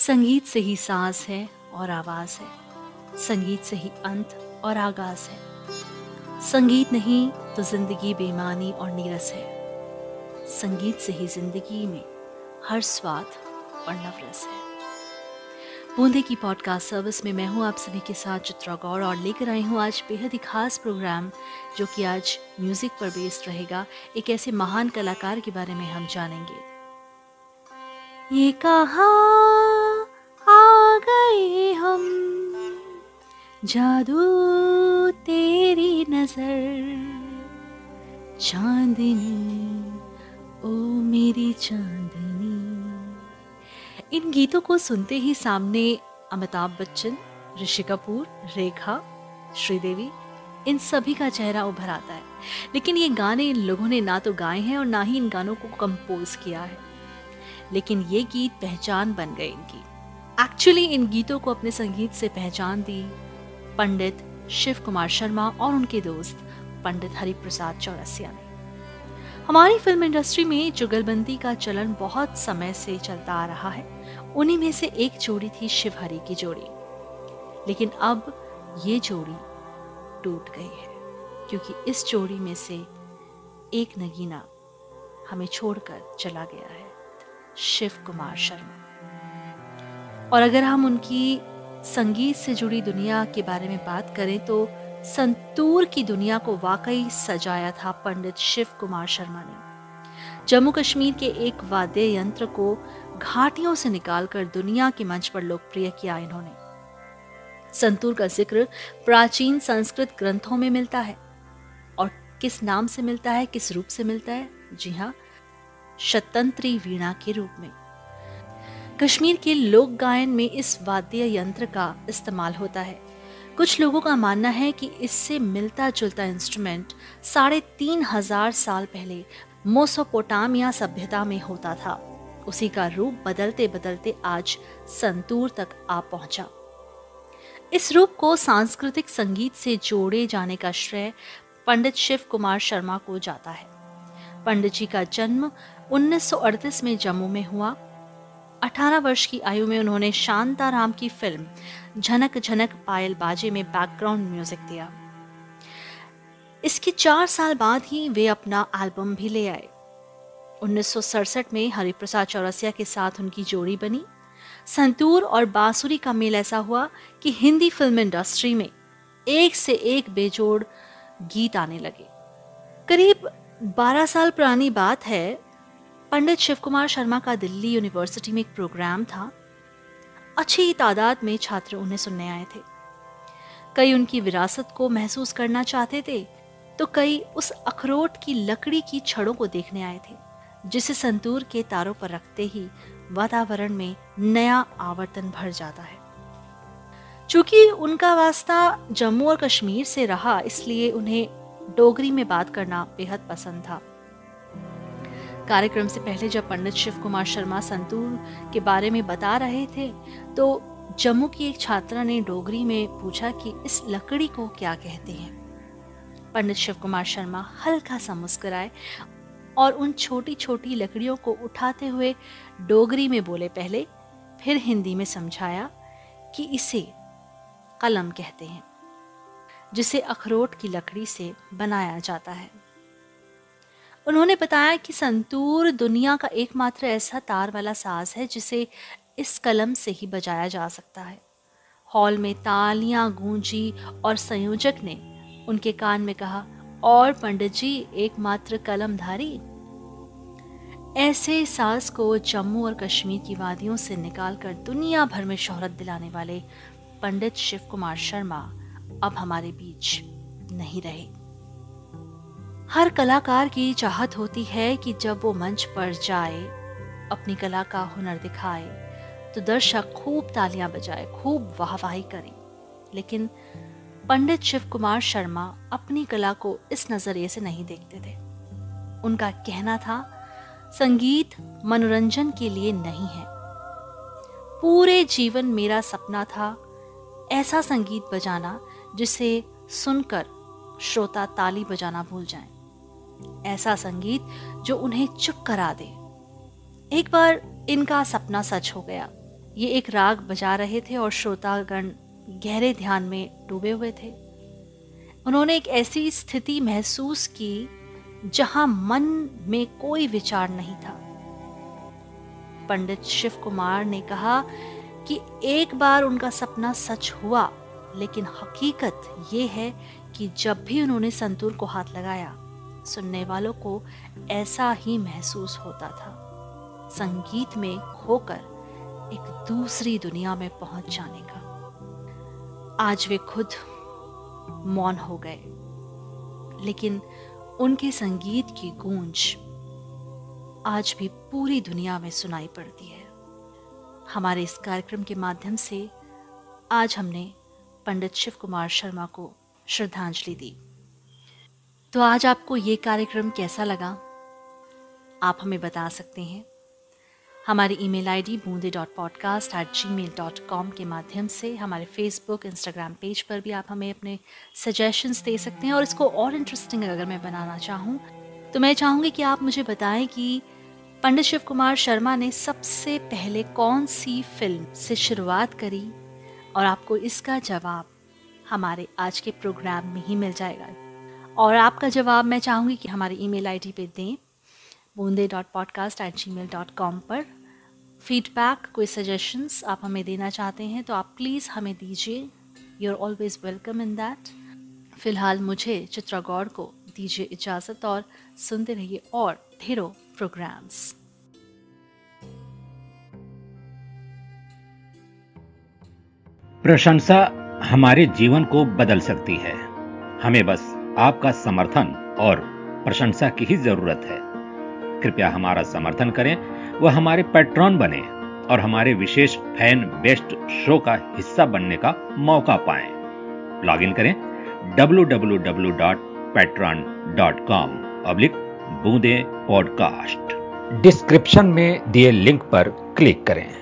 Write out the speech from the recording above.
संगीत से ही सांस है और आवाज है, संगीत से ही अंत और आगाज है। संगीत नहीं तो जिंदगी बेमानी और नीरस है। संगीत से ही जिंदगी में हर स्वाद और नवरस है। बूंदे की पॉडकास्ट सर्विस में मैं हूं आप सभी के साथ चित्रा गौड़ और लेकर आई हूं आज बेहद ही खास प्रोग्राम, जो कि आज म्यूजिक पर बेस्ड रहेगा। एक ऐसे महान कलाकार के बारे में हम जानेंगे। ये कहाँ आ गए हम, जादू तेरी नजर, चांदनी ओ मेरी चांदनी। इन गीतों को सुनते ही सामने अमिताभ बच्चन, ऋषि कपूर, रेखा, श्रीदेवी, इन सभी का चेहरा उभर आता है। लेकिन ये गाने इन लोगों ने ना तो गाए हैं और ना ही इन गानों को कंपोज किया है, लेकिन ये गीत पहचान बन गए इनकी। एक्चुअली इन गीतों को अपने संगीत से पहचान दी पंडित शिव कुमार शर्मा और उनके दोस्त पंडित हरिप्रसाद चौरसिया ने। हमारी फिल्म इंडस्ट्री में जुगलबंदी का चलन बहुत समय से चलता आ रहा है। उन्हीं में से एक जोड़ी थी शिव हरि की जोड़ी, लेकिन अब ये जोड़ी टूट गई है, क्योंकि इस जोड़ी में से एक नगीना हमें छोड़कर चला गया है, शिव कुमार शर्मा। और अगर हम उनकी संगीत से जुड़ी दुनिया के बारे में बात करें तो संतूर की दुनिया को वाकई सजाया था पंडित शिव कुमार शर्मा ने। जम्मू कश्मीर के एक वाद्य यंत्र को घाटियों से निकालकर दुनिया के मंच पर लोकप्रिय किया इन्होंने। संतूर का जिक्र प्राचीन संस्कृत ग्रंथों में मिलता है। और किस नाम से मिलता है, किस रूप से मिलता है? जी हाँ, शतंत्री वीणा के रूप में। कश्मीर के लोक गायन में इस वाद्य यंत्र का इस्तेमाल होता है। कुछ लोगों का मानना है कि इससे मिलता जुलता इंस्ट्रूमेंट 3500 साल पहले मेसोपोटामिया सभ्यता में होता था। उसी का रूप बदलते बदलते आज संतूर तक आ पहुंचा। इस रूप को सांस्कृतिक संगीत से जोड़े जाने का श्रेय पंडित शिव कुमार शर्मा को जाता है। पंडित जी का जन्म 1938 में जम्मू में हुआ। 18 वर्ष की आयु में उन्होंने शांताराम की फिल्म झनक झनक पायल बाजे में बैकग्राउंड म्यूजिक दिया। इसके 4 साल बाद ही वे अपना एल्बम भी ले आए। 1967 में हरिप्रसाद चौरसिया के साथ उनकी जोड़ी बनी। संतूर और बांसुरी का मेल ऐसा हुआ कि हिंदी फिल्म इंडस्ट्री में एक से एक बेजोड़ गीत आने लगे। करीब 12 साल पुरानी बात है। पंडित शिव कुमार शर्मा का दिल्ली यूनिवर्सिटी में एक प्रोग्राम था। अच्छी तादाद में छात्र उन्हें सुनने आए थे। कई उनकी विरासत को महसूस करना चाहते थे, तो कई उस अखरोट की लकड़ी की छड़ों को देखने आए थे, जिसे संतूर के तारों पर रखते ही वातावरण में नया आवर्तन भर जाता है। चूंकि उनका वास्ता जम्मू और कश्मीर से रहा, इसलिए उन्हें डोगरी में बात करना बेहद पसंद था। कार्यक्रम से पहले जब पंडित शिव कुमार शर्मा संतूर के बारे में बता रहे थे, तो जम्मू की एक छात्रा ने डोगरी में पूछा कि इस लकड़ी को क्या कहते हैं। पंडित शिव कुमार शर्मा हल्का सा मुस्कुराए और उन छोटी छोटी लकड़ियों को उठाते हुए डोगरी में बोले पहले, फिर हिंदी में समझाया कि इसे कलम कहते हैं, जिसे अखरोट की लकड़ी से बनाया जाता है। उन्होंने बताया कि संतूर दुनिया का एकमात्र ऐसा तार वाला साज है जिसे इस कलम से ही बजाया जा सकता है। हॉल में तालियां गूंजी और संयोजक ने उनके कान में कहा, और पंडित जी एकमात्र कलमधारी। ऐसे साज को जम्मू और कश्मीर की वादियों से निकालकर दुनिया भर में शोहरत दिलाने वाले पंडित शिव कुमार शर्मा अब हमारे बीच नहीं रहे। हर कलाकार की चाहत होती है कि जब वो मंच पर जाए, अपनी कला का हुनर दिखाए, तो दर्शक खूब तालियां बजाए, खूब वाहवाही करें। लेकिन पंडित शिव कुमार शर्मा अपनी कला को इस नजरिए से नहीं देखते थे। उनका कहना था, संगीत मनोरंजन के लिए नहीं है। पूरे जीवन मेरा सपना था ऐसा संगीत बजाना जिसे सुनकर श्रोता ताली बजाना भूल जाएं। ऐसा संगीत जो उन्हें चुप करा दे। एक बार इनका सपना सच हो गया। ये एक राग बजा रहे थे और श्रोतागण गहरे ध्यान में डूबे हुए थे। उन्होंने एक ऐसी स्थिति महसूस की जहां मन में कोई विचार नहीं था। पंडित शिव कुमार ने कहा कि एक बार उनका सपना सच हुआ, लेकिन हकीकत ये है कि जब भी उन्होंने संतूर को हाथ लगाया, सुनने वालों को ऐसा ही महसूस होता था, संगीत में खोकर एक दूसरी दुनिया में पहुंच जाने का। आज वे खुद मौन हो गए, लेकिन उनके संगीत की गूंज आज भी पूरी दुनिया में सुनाई पड़ती है। हमारे इस कार्यक्रम के माध्यम से आज हमने पंडित शिव कुमार शर्मा को श्रद्धांजलि दी। तो आज आपको ये कार्यक्रम कैसा लगा, आप हमें बता सकते हैं। हमारी ईमेल आईडी boonde.podcast@gmail.com के माध्यम से, हमारे फेसबुक इंस्टाग्राम पेज पर भी आप हमें अपने सजेशंस दे सकते हैं। और इसको और इंटरेस्टिंग अगर मैं बनाना चाहूँ तो मैं चाहूँगी कि आप मुझे बताएं कि पंडित शिव कुमार शर्मा ने सबसे पहले कौन सी फिल्म से शुरुआत करी, और आपको इसका जवाब हमारे आज के प्रोग्राम में ही मिल जाएगा। और आपका जवाब मैं चाहूँगी कि हमारी ईमेल आईडी पे दें, boonde.podcast@gmail.com पर। फीडबैक, कोई सजेशंस आप हमें देना चाहते हैं तो आप प्लीज़ हमें दीजिए। You are always welcome in that. फिलहाल मुझे चित्रा गौड़ को दीजिए इजाज़त और सुनते रहिए और ढेरों प्रोग्राम्स। प्रशंसा हमारे जीवन को बदल सकती है। हमें बस आपका समर्थन और प्रशंसा की ही जरूरत है। कृपया हमारा समर्थन करें, वह हमारे पैट्रॉन बने और हमारे विशेष फैन बेस्ट शो का हिस्सा बनने का मौका पाएं। लॉग इन करें www.patreon.com/बूंदे पॉडकास्ट। डिस्क्रिप्शन में दिए लिंक पर क्लिक करें।